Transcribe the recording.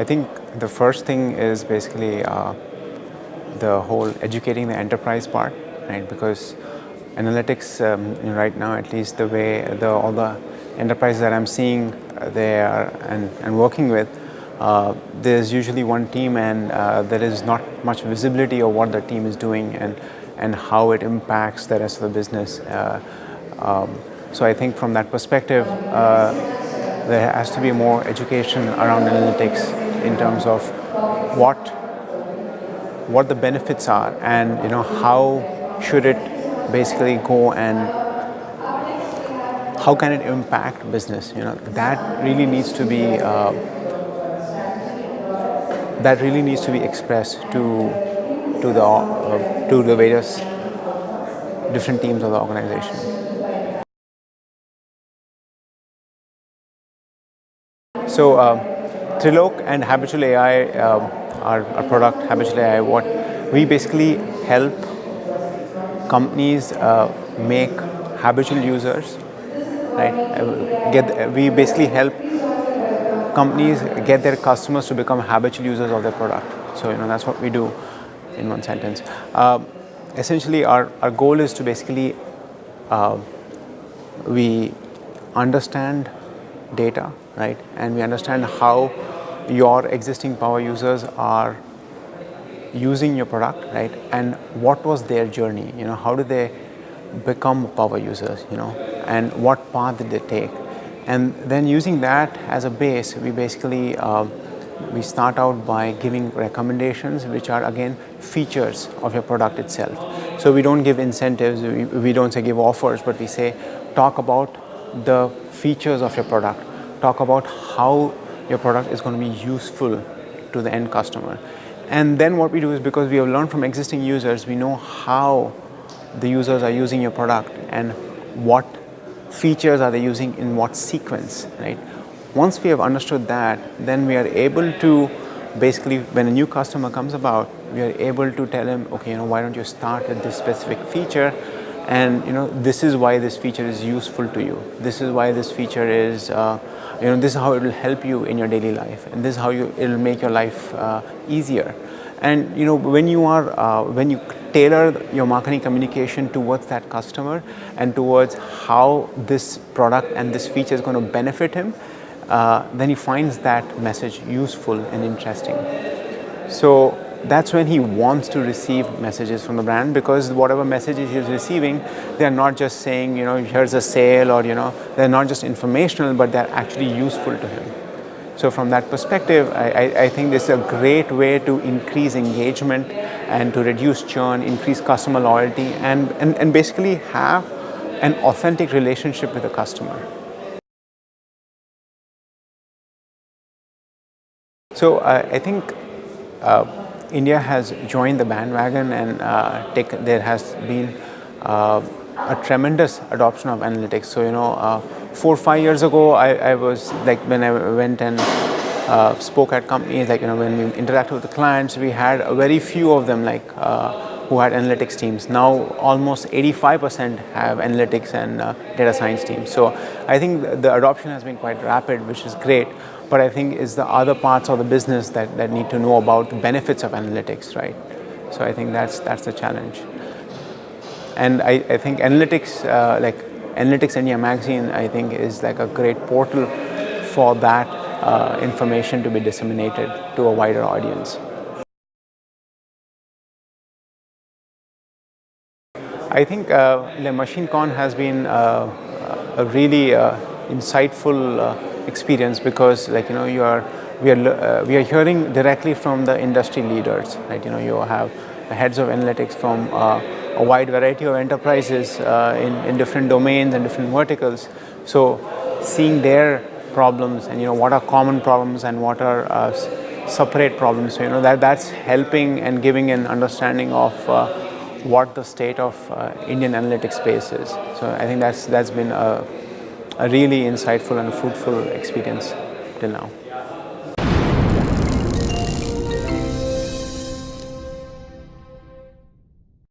I think the first thing is basically the whole educating the enterprise part, right? Because analytics right now, at least the way all the enterprises that I'm seeing there and working with, there's usually one team, and there is not much visibility of what the team is doing and how it impacts the rest of the business. So I think from that perspective, there has to be more education around analytics in terms of what the benefits are, and how should it basically go, and how can it impact business. That really needs to be expressed to the various different teams of the organization. So Trilok and Habitual AI, our product Habitual AI, what we basically help companies make habitual users, right? We basically help companies get their customers to become habitual users of their product. So that's what we do in one sentence. Essentially, our goal is to basically we understand data, right? And we understand how your existing power users are using your product, right? And what was their journey? How do they become power users? And what path did they take? And then using that as a base, we basically we start out by giving recommendations, which are again features of your product itself. So we don't give incentives, we don't say give offers, but we say talk about the features of your product, talk about how your product is going to be useful to the end customer. And then what we do is, because we have learned from existing users, we know how the users are using your product and what features are they using in what sequence, right? Once we have understood that, then we are able to basically, when a new customer comes about, we are able to tell him, okay, why don't you start with this specific feature, and this is why this feature is useful to you. This is why this feature is, this is how it will help you in your daily life, and this is how it will make your life easier. And when you tailor your marketing communication towards that customer and towards how this product and this feature is going to benefit him, then he finds that message useful and interesting. So that's when he wants to receive messages from the brand, because whatever messages he's receiving, they're not just saying, here's a sale, or they're not just informational, but they're actually useful to him. So from that perspective, I think this is a great way to increase engagement and to reduce churn, increase customer loyalty, and basically have an authentic relationship with the customer. So I think India has joined the bandwagon, and there has been a tremendous adoption of analytics. So 4 or 5 years ago, I was like, when I went and spoke at companies, like when we interacted with the clients, we had very few of them who had analytics teams. Now almost 85% have analytics and data science teams. So I think the adoption has been quite rapid, which is great. But I think it's the other parts of the business that need to know about the benefits of analytics, right? So I think that's the challenge. And I think analytics, like Analytics India magazine, I think is like a great portal for that information to be disseminated to a wider audience. I think MachineCon has been a really insightful experience, because we are hearing directly from the industry leaders, right? You have the heads of analytics from a wide variety of enterprises in different domains and different verticals. So seeing their problems, and what are common problems and what are separate problems, so that's helping and giving an understanding of what the state of Indian analytics space is. So I think that's been a really insightful and fruitful experience till now.